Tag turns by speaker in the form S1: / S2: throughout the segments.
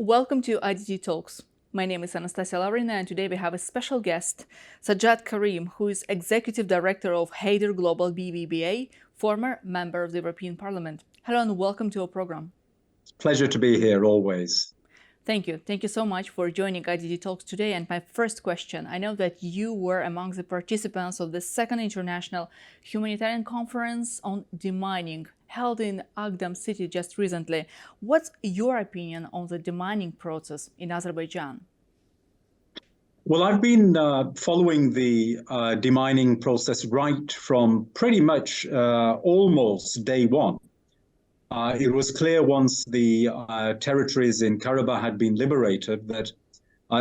S1: Welcome to IDT Talks. My name is Anastasia Lavrina, and today we have a special guest, Sajjad Karim, who is Executive Director of Haider Global BVBA, former member of the European Parliament. Hello and welcome to our program.
S2: Pleasure to be here always.
S1: Thank you. Thank you so much for joining IDT Talks today. And my first question, I know that you were among the participants of the second International Humanitarian Conference on Demining, held in Agdam city just recently. What's your opinion on the demining process in Azerbaijan?
S2: Well, I've been following the demining process right from pretty much almost day one. It was clear once the territories in Karabakh had been liberated that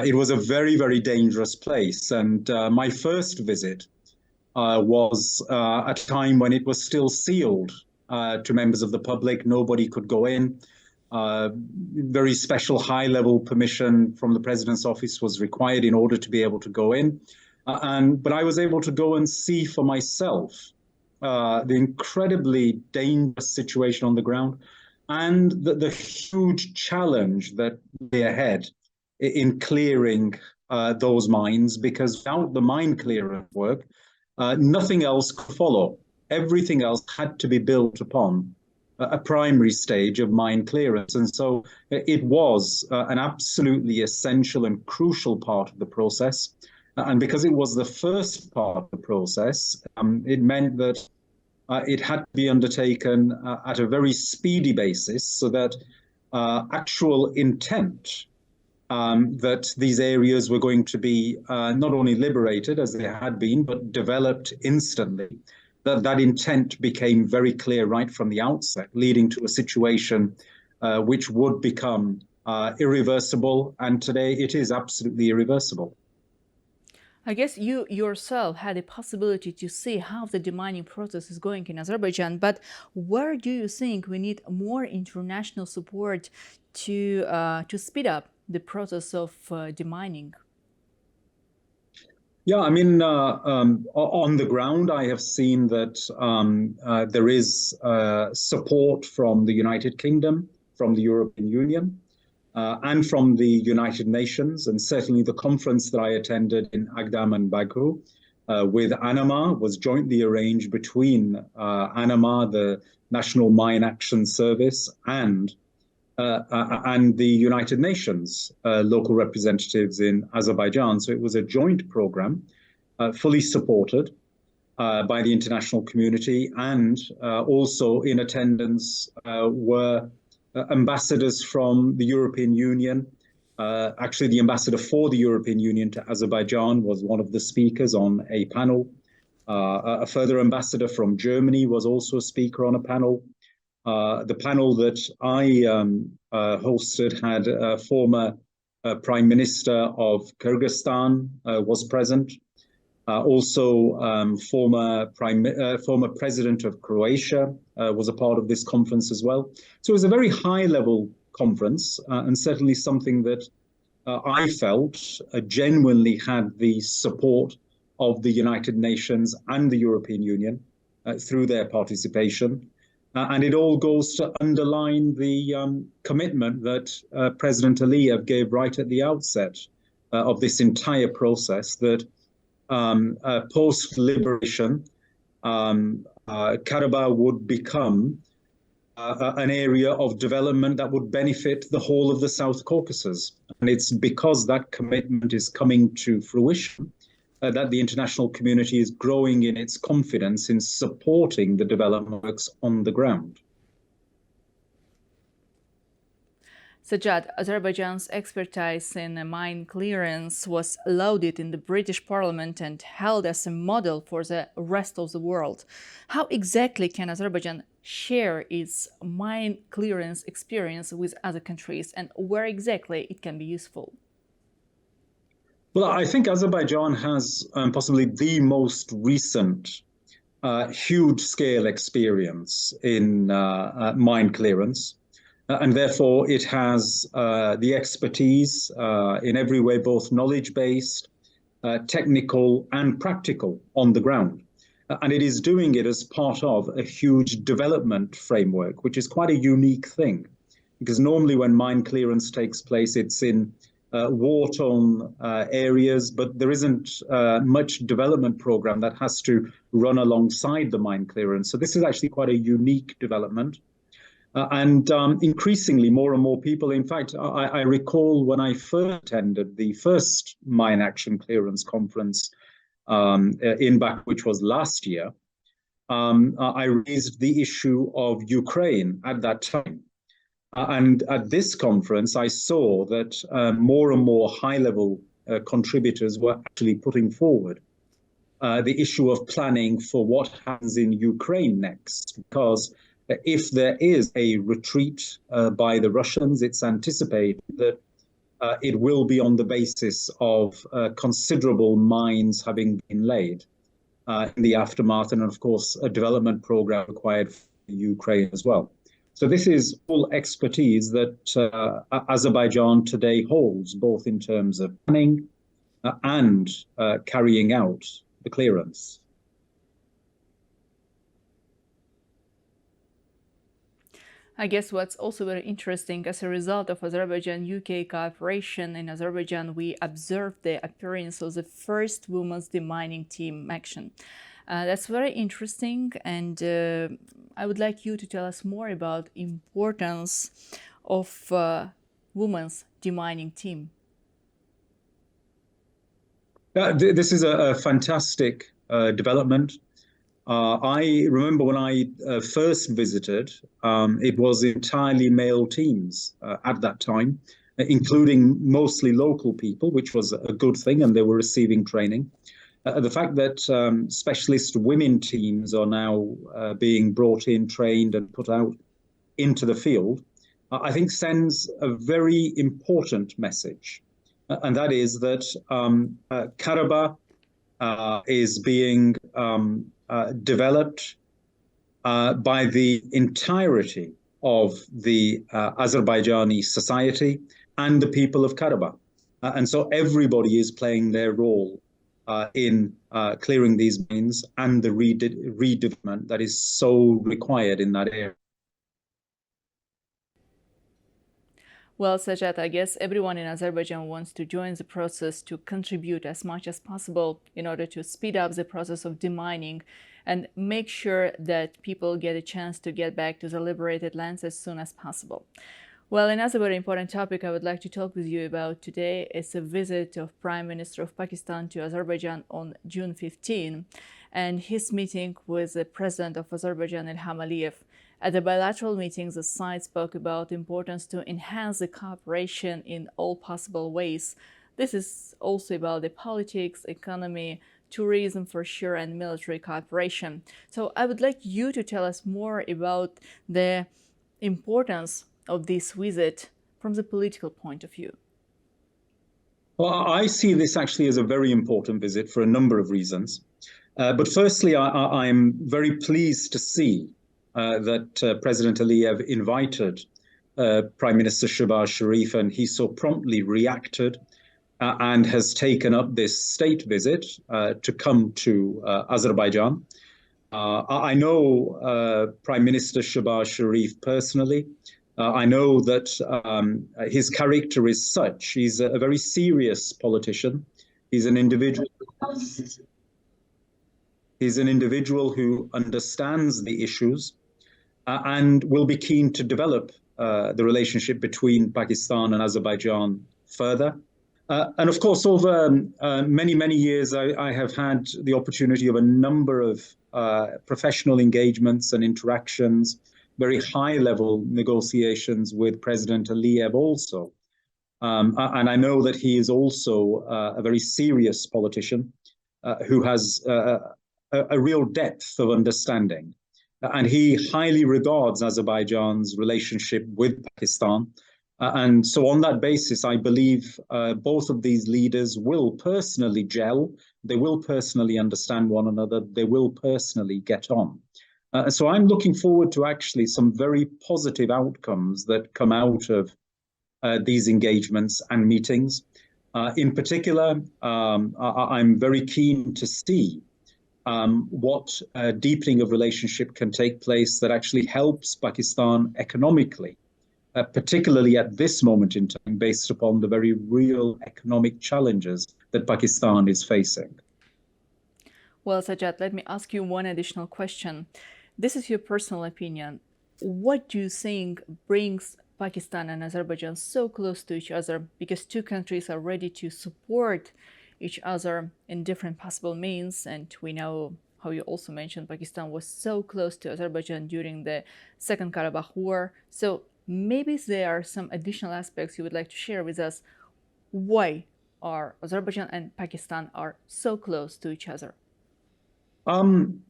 S2: it was a very, very dangerous place. And my first visit was at a time when it was still sealed to members of the public. Nobody could go in. Very special high-level permission from the president's office was required in order to be able to go in. But I was able to go and see for myself the incredibly dangerous situation on the ground and the huge challenge that lay ahead in clearing those mines, because without the mine clearance work, nothing else could follow. Everything else had to be built upon a primary stage of mine clearance. And so it was an absolutely essential and crucial part of the process. And because it was the first part of the process, it meant that it had to be undertaken at a very speedy basis so that actual intent that these areas were going to be not only liberated as they had been, but developed instantly. That intent became very clear right from the outset, leading to a situation which would become irreversible. And today it is absolutely irreversible.
S1: I guess you yourself had a possibility to see how the demining process is going in Azerbaijan, but where do you think we need more international support to speed up the process of demining?
S2: Yeah, I mean, on the ground, I have seen that there is support from the United Kingdom, from the European Union, and from the United Nations. And certainly the conference that I attended in Agdam and Baku with ANAMA was jointly arranged between ANAMA, the National Mine Action Service, and the United Nations local representatives in Azerbaijan. So it was a joint program, fully supported by the international community, and also in attendance were ambassadors from the European Union. Actually, the ambassador for the European Union to Azerbaijan was one of the speakers on a panel. A further ambassador from Germany was also a speaker on a panel. The panel that I hosted had a former Prime Minister of Kyrgyzstan was present. Also, former President of Croatia was a part of this conference as well. So it was a very high-level conference, and certainly something that I felt genuinely had the support of the United Nations and the European Union through their participation. And it all goes to underline the commitment that President Aliyev gave right at the outset of this entire process, that post-liberation, Karabakh would become an area of development that would benefit the whole of the South Caucasus. And it's because that commitment is coming to fruition that the international community is growing in its confidence in supporting the development works on the ground.
S1: Sajjad, Azerbaijan's expertise in mine clearance was lauded in the British Parliament and held as a model for the rest of the world. How exactly can Azerbaijan share its mine clearance experience with other countries, and where exactly it can be useful?
S2: Well, I think Azerbaijan has possibly the most recent huge-scale experience in mine clearance. And therefore, it has the expertise in every way, both knowledge-based, technical, and practical on the ground. And it is doing it as part of a huge development framework, which is quite a unique thing. because normally when mine clearance takes place, it's in war-torn areas, but there isn't much development program that has to run alongside the mine clearance. So this is actually quite a unique development. And increasingly, more and more people, in fact, I recall when I first attended the first mine action clearance conference in Baku, which was last year, I raised the issue of Ukraine at that time. And at this conference, I saw that more and more high-level contributors were actually putting forward the issue of planning for what happens in Ukraine next, because if there is a retreat by the Russians, it's anticipated that it will be on the basis of considerable mines having been laid in the aftermath, and of course, a development program required for Ukraine as well. So this is all expertise that Azerbaijan today holds, both in terms of planning and carrying out the clearance.
S1: I guess what's also very interesting, as a result of Azerbaijan-UK cooperation in Azerbaijan, we observed the appearance of the first women's demining team action. That's very interesting, and I would like you to tell us more about importance of women's demining team.
S2: This is a fantastic development. I remember when I first visited, it was entirely male teams at that time, including mostly local people, which was a good thing, and they were receiving training. The fact that specialist women teams are now being brought in, trained, and put out into the field, I think sends a very important message. And that is that Karabakh is being developed by the entirety of the Azerbaijani society and the people of Karabakh. And so everybody is playing their role in clearing these mines and the redevelopment that is so required in that area.
S1: Well, Sajjad, I guess everyone in Azerbaijan wants to join the process to contribute as much as possible in order to speed up the process of demining and make sure that people get a chance to get back to the liberated lands as soon as possible. Well, another very important topic I would like to talk with you about today is a visit of Prime Minister of Pakistan to Azerbaijan on June 15 and his meeting with the President of Azerbaijan, Ilham Aliyev. At the bilateral meeting, the sides spoke about the importance to enhance the cooperation in all possible ways. This is also about the politics, economy, tourism for sure, and military cooperation. So I would like you to tell us more about the importance of this visit from the political point of view.
S2: Well, I see this actually as a very important visit for a number of reasons. But firstly, I'm very pleased to see that President Aliyev invited Prime Minister Shahbaz Sharif, and he so promptly reacted and has taken up this state visit to come to Azerbaijan. I know Prime Minister Shahbaz Sharif personally. I know that his character is such. He's a very serious politician. He's an individual. He's an individual who understands the issues and will be keen to develop the relationship between Pakistan and Azerbaijan further. And of course, over many, many years, I have had the opportunity of a number of professional engagements and interactions, very high-level negotiations with President Aliyev also. And I know that he is also a very serious politician who has a real depth of understanding. And he highly regards Azerbaijan's relationship with Pakistan. And so on that basis, I believe both of these leaders will personally gel. They will personally understand one another. They will personally get on. So I'm looking forward to actually some very positive outcomes that come out of these engagements and meetings. In particular, I'm very keen to see what deepening of relationship can take place that actually helps Pakistan economically particularly at this moment in time, based upon the very real economic challenges that Pakistan is facing.
S1: Well, Sajjad, let me ask you one additional question. This is your personal opinion. What do you think brings Pakistan and Azerbaijan so close to each other? Because two countries are ready to support each other in different possible means. And we know how you also mentioned Pakistan was so close to Azerbaijan during the Second Karabakh War. So maybe there are some additional aspects you would like to share with us. Why are Azerbaijan and Pakistan are so close to each other?
S2: I'm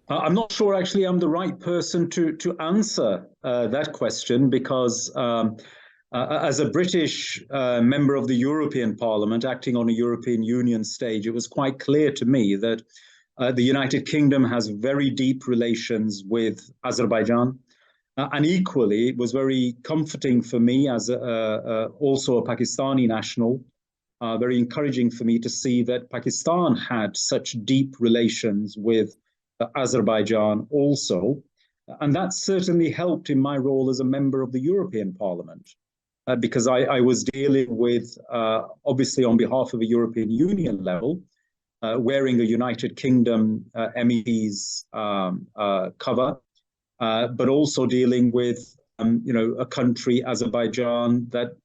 S2: not sure actually I'm the right person to answer that question because as a British member of the European Parliament acting on a European Union stage, it was quite clear to me that the United Kingdom has very deep relations with Azerbaijan. And equally, it was very comforting for me as also a Pakistani national, very encouraging for me to see that Pakistan had such deep relations with Azerbaijan also. And that certainly helped in my role as a member of the European Parliament, because I was dealing with, obviously on behalf of a European Union level, wearing a United Kingdom MEP's cover, but also dealing with, a country, Azerbaijan, that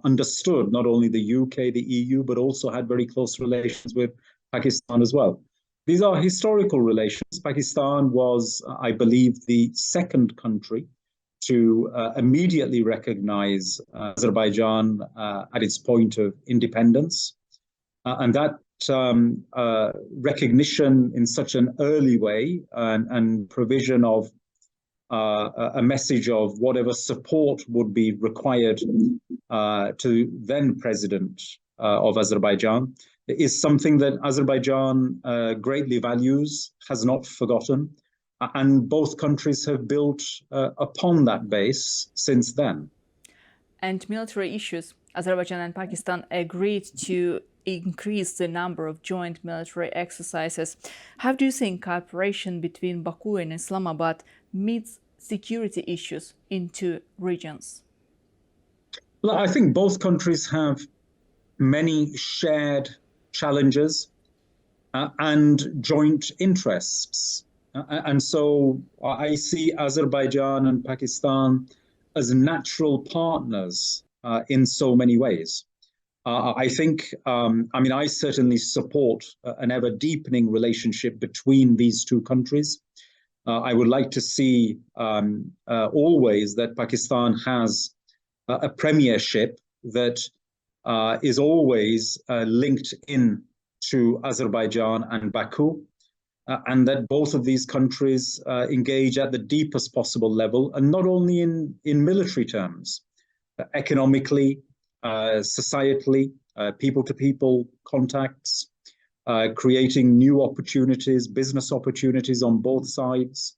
S2: understood not only the UK, the EU, but also had very close relations with Pakistan as well. These are historical relations. Pakistan was, I believe, the second country to immediately recognize Azerbaijan at its point of independence. And that recognition in such an early way and provision of a message of whatever support would be required to then President of Azerbaijan is something that Azerbaijan greatly values, has not forgotten, and both countries have built upon that base since then.
S1: And military issues. Azerbaijan and Pakistan agreed to increase the number of joint military exercises. How do you think cooperation between Baku and Islamabad meets security issues in two regions?
S2: Well, I think both countries have many shared challenges and joint interests. And so I see Azerbaijan and Pakistan as natural partners in so many ways. I think, I certainly support an ever deepening relationship between these two countries. I would like to see always that Pakistan has a premiership that is always linked in to Azerbaijan and Baku, and that both of these countries engage at the deepest possible level, and not only in military terms, economically, societally, people-to-people contacts, creating new opportunities, business opportunities on both sides,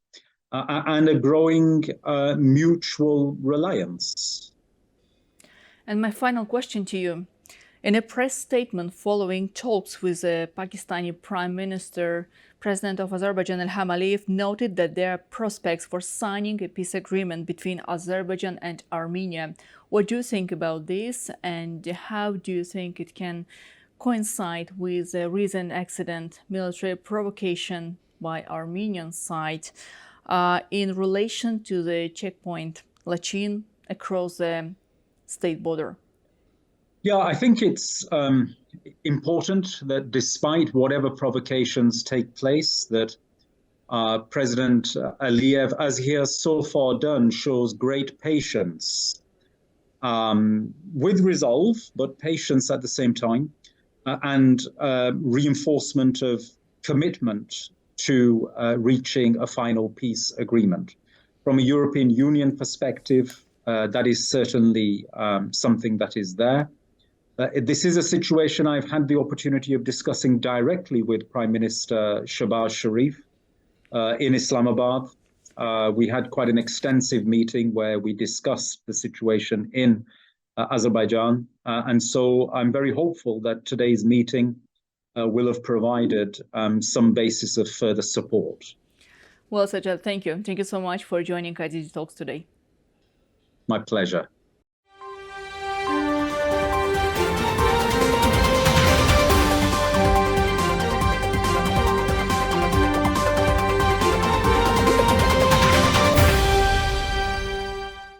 S2: and a growing mutual reliance.
S1: And my final question to you. In a press statement following talks with the Pakistani Prime Minister, President of Azerbaijan Ilham Aliyev noted that there are prospects for signing a peace agreement between Azerbaijan and Armenia. What do you think about this, and how do you think it can coincide with the recent accident, military provocation by Armenian side in relation to the checkpoint Lachin across the state border?
S2: Yeah, I think it's important that despite whatever provocations take place, that President Aliyev, as he has so far done, shows great patience with resolve, but patience at the same time, and reinforcement of commitment to reaching a final peace agreement. From a European Union perspective, that is certainly something that is there. This is a situation I've had the opportunity of discussing directly with Prime Minister Shehbaz Sharif in Islamabad. We had quite an extensive meeting where we discussed the situation in Azerbaijan. And so I'm very hopeful that today's meeting will have provided some basis of further support.
S1: Well, Sajjad, thank you. Thank you so much for joining IDG Talks today.
S2: My pleasure.